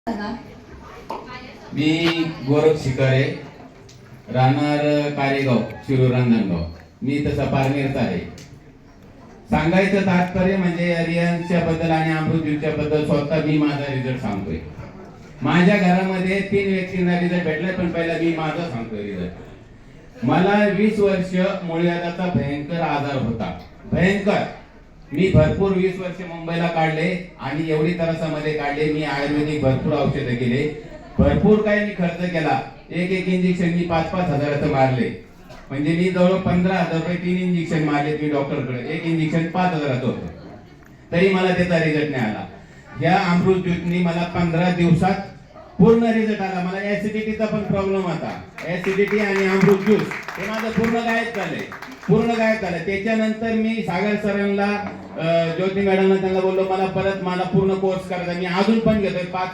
मी गोरख शिकारे, राहणार कारेगाव, शिरूर रांजणगाव. मी तसा पारनेरचा आहे. सांगायचं तात्पर्य म्हणजे रियांच्या बद्दल आणि अमृतच्या बद्दल स्वतः मी माझा रिझल्ट सांगतोय. माझ्या घरामध्ये 3 व्यक्तींना रिझल्ट भेटलाय, पण पहिला मी माझा सांगतोय रिझल्ट. मला 20 वर्ष मूळव्याधाचा भयंकर आजार होता, भयंकर. मी भरपूर 20 वर्ष मुंबईला काढले आणि एवढी त्रासामध्ये काढले. मी आयुर्वेदिक भरपूर औषधं केले, भरपूर काही मी खर्च केला. एक इंजेक्शन मी 5-5 हजाराचं मारले. म्हणजे मी जवळ 15,000 रुपये 3 इंजेक्शन मारले मी डॉक्टरकडे. एक इंजेक्शन 5,000चं होतं, तरी मला त्याचा रिझल्ट नाही आला. या अमृत ज्यूसनी मला 15 दिवसात पूर्ण रिझल्ट आला. मला ऍसिडिटीचा पण प्रॉब्लेम होता. ऍसिडिटी आणि अमृत ज्यूस हे माझं पूर्ण गायब झालंय, पूर्ण गायब झालं. त्याच्यानंतर मी सागर सरांना, ज्योती मॅडमला त्यांना बोललो मला पूर्ण कोर्स करायचा. मी अजून पण घेतोय 5